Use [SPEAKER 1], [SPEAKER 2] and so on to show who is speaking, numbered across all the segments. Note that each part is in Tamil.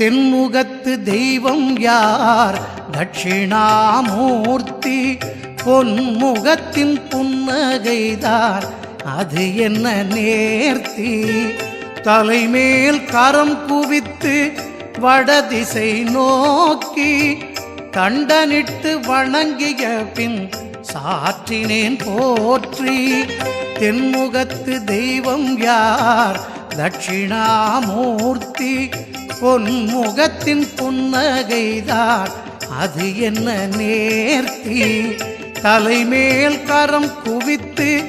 [SPEAKER 1] தென்முகத்து தெய்வம் யார்? தட்சிணாமூர்த்தி. பொன்முகத்தின் புன்னகைதான் அது என்ன நேர்த்தி. தலைமேல் கரம் குவித்து வடதிசை நோக்கி தண்டனிட்டு வணங்கிய பின் சாற்றினேன் போற்றி. தென்முகத்து தெய்வம் யார்? தட்சிணாமூர்த்தி. பொன்முகத்தின் புன்னகைதான் அது என்ன நேர்த்தி. தலைமேல் கரம் குவித்து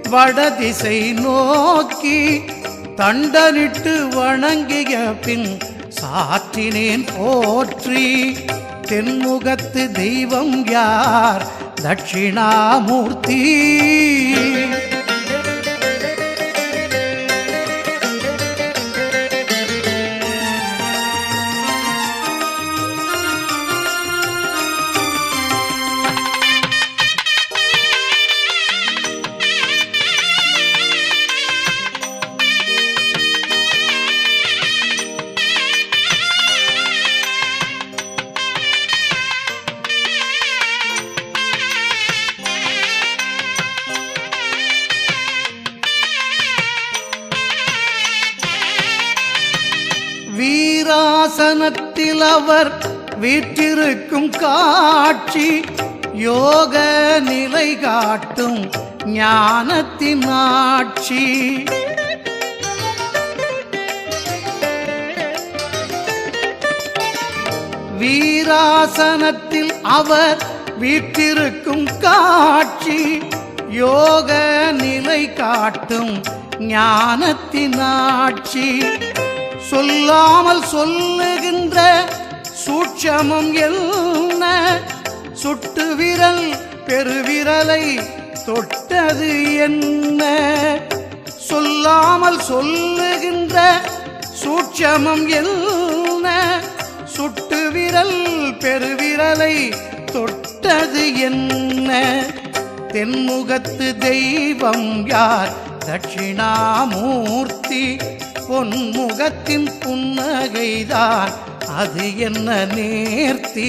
[SPEAKER 1] வடதிசை நோக்கி தண்டனிட்டு வணங்கிய பின் சாற்றினேன் போற்றி. தென்முகத்து தெய்வம் யார்? தட்சிணாமூர்த்தி. வீராசனத்தில் அவர் வீற்றிருக்கும் காட்சி யோக நிலை காட்டும் ஞானத்தின் ஆட்சி. வீராசனத்தில் அவர் வீற்றிருக்கும் காட்சி யோக நிலை காட்டும் ஞானத்தின் ஆட்சி. சொல்லாமல் சொல்லுகின்ற சூட்சமம் என்ன? சுட்டு விரல் பெருவிரலை தொட்டது என்ன? சொல்லாமல் சொல்லுகின்ற சூட்சமம் என்ன? சுட்டு விரல் பெருவிரலை தொட்டது என்ன? தென்முகத்து தெய்வம் யார்? தட்சிணாமூர்த்தி. பொன்முகத்தின் புன்னகைதான் அது என்ன நேர்த்தி.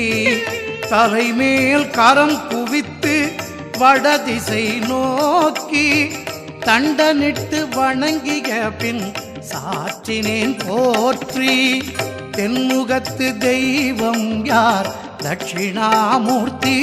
[SPEAKER 1] தலைமேல் கரம் குவித்து வடதிசை நோக்கி தண்டனிட்டு வணங்கிய பின் சாற்றினேன் போற்றி. தென்முகத்து தெய்வம் யார்? தட்சிணாமூர்த்தி.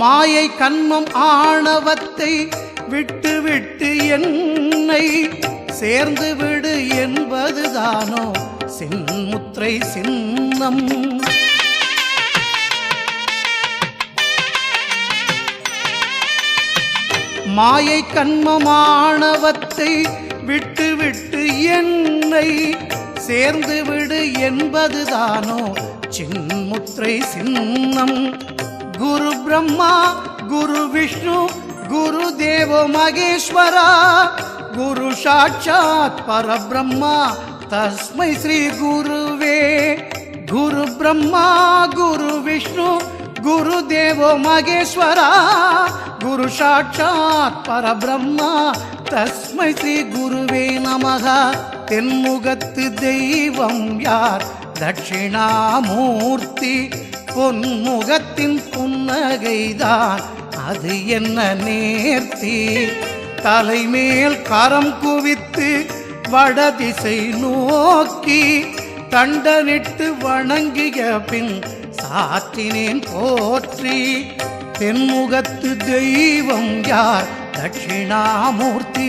[SPEAKER 1] மாயை கண்மம் ஆணவத்தை விட்டு விட்டு என்னை சேர்ந்து விடு என்பதுதானோ சின்முத்திரை சின்னம். மாயை கண்மமானவத்தை விட்டு விட்டு என்னை சேர்ந்து விடு என்பதுதானோ சின்முத்திரை சின்னம். குரு பிரம்மா குரு விஷ்ணு குரு தேவோ மகேஸ்வரா குரு சாட்சாத் பரபிரம்மா தஸ்மை ஸ்ரீ குருவே. குரு பிரம்மா குரு விஷ்ணு குரு தேவோ மகேஸ்வரா குரு சாட்சாத் பரபிரம்மா தஸ்மை ஸ்ரீ குருவே நமஹ. தென்முகத்து தெய்வம் யார்? தட்சிணாமூர்த்தி. பொன்முகத்தின் புன்னகைதான் அது என்ன நேர்த்தி. தலைமேல் கரம் குவித்து வடதிசை நோக்கி தண்டனிட்டு வணங்கிய பின் சாற்றினேன் போற்றி. தென்முகத்து தெய்வம் யார்? தட்சிணாமூர்த்தி.